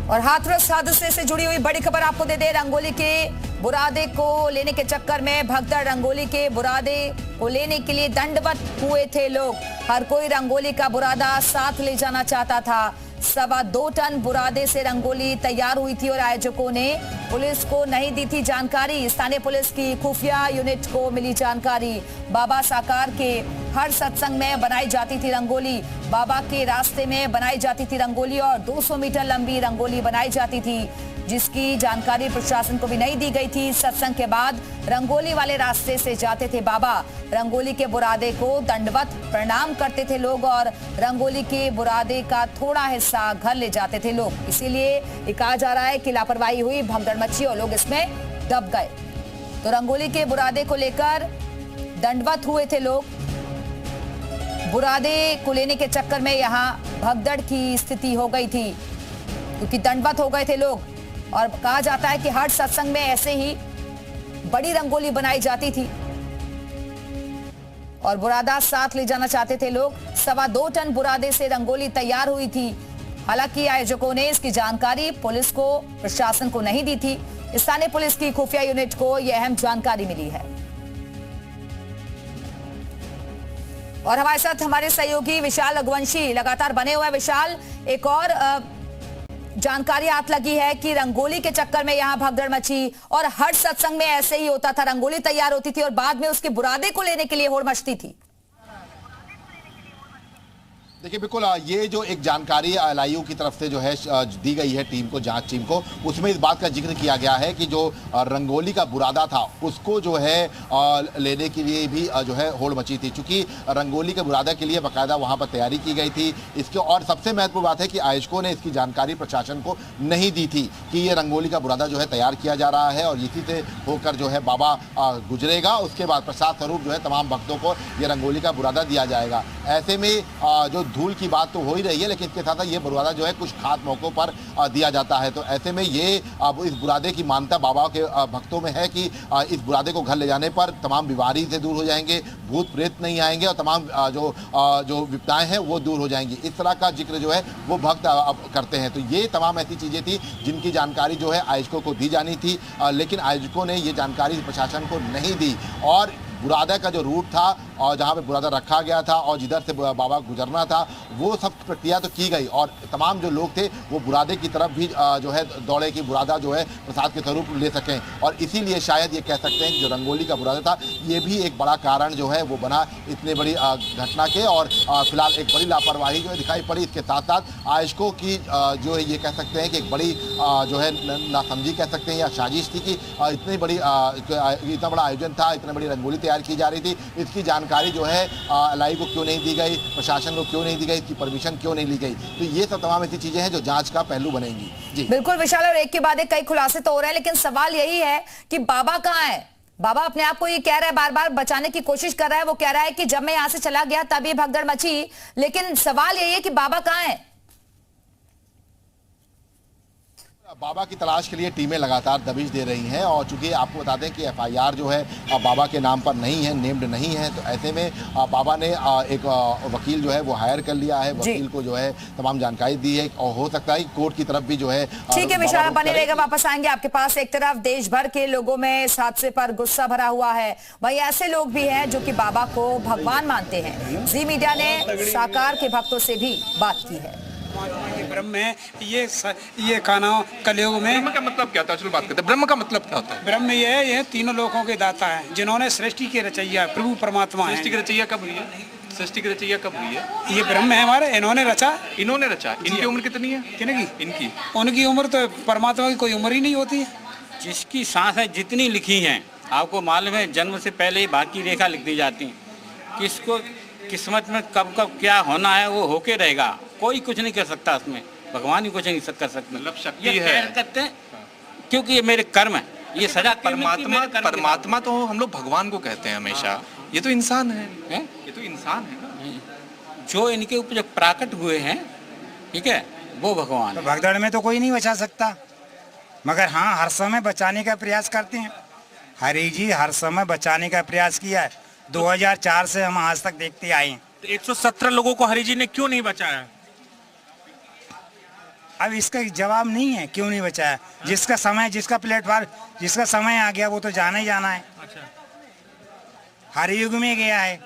और हाथरस हादसे से जुड़ी हुई बड़ी खबर आपको दे दे। रंगोली के बुरादे को लेने के चक्कर में भगदड़। रंगोली के बुरादे को लेने के लिए दंडवत हुए थे लोग। हर कोई रंगोली का बुरादा साथ ले जाना चाहता था। 2.25 टन बुरादे से रंगोली तैयार हुई थी और आयोजकों ने पुलिस को नहीं दी थी जानकारी। स्थानीय पुलिस की खुफिया यूनिट को मिली जानकारी। बाबा साकार के हर सत्संग में बनाई जाती थी रंगोली। बाबा के रास्ते में बनाई जाती थी रंगोली और 200 मीटर लंबी रंगोली बनाई जाती थी, जिसकी जानकारी प्रशासन को भी नहीं दी गई थी। सत्संग के बाद रंगोली वाले रास्ते से जाते थे बाबा। रंगोली के बुरादे को दंडवत प्रणाम करते थे लोग और रंगोली के बुरादे का थोड़ा हिस्सा घर ले जाते थे लोग। इसीलिए ये कहा जा रहा है कि लापरवाही हुई, भगदड़ मची और लोग इसमें दब गए। तो रंगोली के बुरादे को लेकर दंडवत हुए थे लोग। बुरादे को लेने के चक्कर में यहाँ भगदड़ की स्थिति हो गई थी, क्योंकि दंडवत हो गए थे लोग। और कहा जाता है कि हर सत्संग में ऐसे ही बड़ी रंगोली बनाई जाती थी और बुरादा साथ ले जाना चाहते थे लोग। 2.25 टन बुरादे से रंगोली तैयार हुई थी। हालांकि आयोजकों ने इसकी जानकारी पुलिस को, प्रशासन को नहीं दी थी। स्थानीय पुलिस की खुफिया यूनिट को यह अहम जानकारी मिली है। और हमारे साथ हमारे सहयोगी विशाल रघुवंशी लगातार बने हुए हैं। विशाल, एक और जानकारी हाथ लगी है कि रंगोली के चक्कर में यहां भगदड़ मची और हर सत्संग में ऐसे ही होता था। रंगोली तैयार होती थी और बाद में उसके बुरादे को लेने के लिए होड़ मचती थी। देखिए, बिल्कुल ये जो एक जानकारी एलआईयू की तरफ से जो है दी गई है टीम को, जांच टीम को, उसमें इस बात का जिक्र किया गया है कि जो रंगोली का बुरादा था उसको जो है लेने के लिए भी जो है होड़ मची थी। चूंकि रंगोली के बुरादा के लिए बाकायदा वहां पर तैयारी की गई थी इसके। और सबसे महत्वपूर्ण बात है कि आयोजकों ने इसकी जानकारी प्रशासन को नहीं दी थी कि ये रंगोली का बुरादा जो है तैयार किया जा रहा है और इसी से होकर जो है बाबा गुजरेगा। उसके बाद प्रसाद स्वरूप जो है तमाम भक्तों को ये रंगोली का बुरादा दिया जाएगा। ऐसे में जो धूल की बात तो हो ही रही है, लेकिन इसके साथ ये बुरादा जो है कुछ खास मौकों पर दिया जाता है। तो ऐसे में ये अब इस बुरादे की मान्यता बाबा के भक्तों में है कि इस बुरादे को घर ले जाने पर तमाम बीमारी से दूर हो जाएंगे, भूत प्रेत नहीं आएंगे और तमाम जो विपदाएं हैं वो दूर हो जाएंगी। इस तरह का जिक्र जो है वो भक्त अब करते हैं। तो ये तमाम ऐसी चीज़ें थी जिनकी जानकारी जो है आयोजकों को दी जानी थी, लेकिन आयोजकों ने ये जानकारी प्रशासन को नहीं दी। और बुरादा का जो रूट था और जहाँ पे बुरादा रखा गया था और जिधर से बाबा गुजरना था वो सब प्रक्रिया तो की गई और तमाम जो लोग थे वो बुरादे की तरफ भी जो है दौड़े कि बुरादा जो है प्रसाद के स्वरूप ले सकें। और इसीलिए शायद ये कह सकते हैं कि जो रंगोली का बुरादा था ये भी एक बड़ा कारण जो है वो बना इतनी बड़ी घटना के। और फिलहाल एक बड़ी लापरवाही जो है दिखाई पड़ी। इसके साथ साथ आयोजकों की जो है ये कह सकते हैं कि एक बड़ी जो है नासमझी कह सकते हैं या साजिश थी कि इतनी बड़ी इतना बड़ा आयोजन था, इतनी बड़ी रंगोली तैयार की जा रही थी, इसकी जानकारी जो है एलआईयू को क्यों नहीं दी गई, प्रशासन को क्यों नहीं दी गई, इसकी परमिशन क्यों नहीं ली गई। तो ये सब तमाम ऐसी चीजें हैं जो जांच का पहलू बनेंगी। जी बिल्कुल विशाल, और एक के बाद एक कई खुलासे तो हो रहे हैं, लेकिन सवाल यही है कि बाबा कहाँ है। बाबा अपने आप को ये कह रहा है, बार बार बचाने की कोशिश कर रहा है। वो कह रहा है कि जब मैं यहाँ से चला गया तब ये भगदड़ मची, लेकिन सवाल यही है कि बाबा कहाँ है। बाबा की तलाश के लिए टीमें लगातार दबिश दे रही हैं और चूंकि आपको बता दें कि एफआईआर जो है बाबा के नाम पर नहीं है, नेम्ड नहीं है, तो ऐसे में बाबा ने एक वकील जो है वो हायर कर लिया है। वकील को जो है तमाम जानकारी दी है और हो सकता है कोर्ट की तरफ भी जो है। ठीक है विशाल, बने रहेगा, वापस आएंगे आपके पास। एक तरफ देश भर के लोगों में इस हादसे पर गुस्सा भरा हुआ है, वहीं ऐसे लोग भी हैं जो कि बाबा को भगवान मानते हैं। जी मीडिया ने साकार के भक्तों से भी बात की है। ब्रह्म है ये खाना कलयुग में। ब्रह्म का मतलब क्या होता है? चलो बात करते हैं, ब्रह्म का मतलब क्या होता है? ब्रह्म ये तीनों लोकों के दाता है, जिन्होंने सृष्टि के रचैया प्रभु परमात्मा है। सृष्टि की रचैया कब हुई है? सृष्टि की रचैया कब हुई है? ये ब्रह्म है हमारे, इन्होंने रचा। इन्होंने रचा। इनकी उम्र कितनी है? किनकी? इनकी। उनकी उम्र तो परमात्मा की कोई उम्र ही नहीं होती है। जिसकी सांस है जितनी लिखी हैं, आपको मालूम है जन्म से पहले ही बाकी रेखा लिख दी जाती है। किसको किस्मत में कब कब क्या होना है वो होके रहेगा, कोई कुछ नहीं कर सकता उसमें, भगवान ही कुछ नहीं कर सकता। मतलब शक्ति है करते हैं क्योंकि ये मेरे कर्म है, ये सजा। परमात्मा तो हम लोग भगवान को कहते हैं हमेशा, ये तो इंसान है, ये तो इंसान है ना। जो इनके ऊपर जो प्राकट हुए हैं, ठीक है, वो भगवान। तो भगदड़ में तो कोई नहीं बचा सकता, मगर हाँ हर समय बचाने का प्रयास करते हैं। हरि जी हर समय बचाने का प्रयास किया है। 2004 से हम आज तक देखते आए हैं। 117 लोगों को हरि जी ने क्यों नहीं बचाया? अब इसका जवाब नहीं है क्यों नहीं बचाया। जिसका समय, जिसका प्लेटफॉर्म, जिसका समय आ गया वो तो जाना ही जाना है। हर युग में गया है।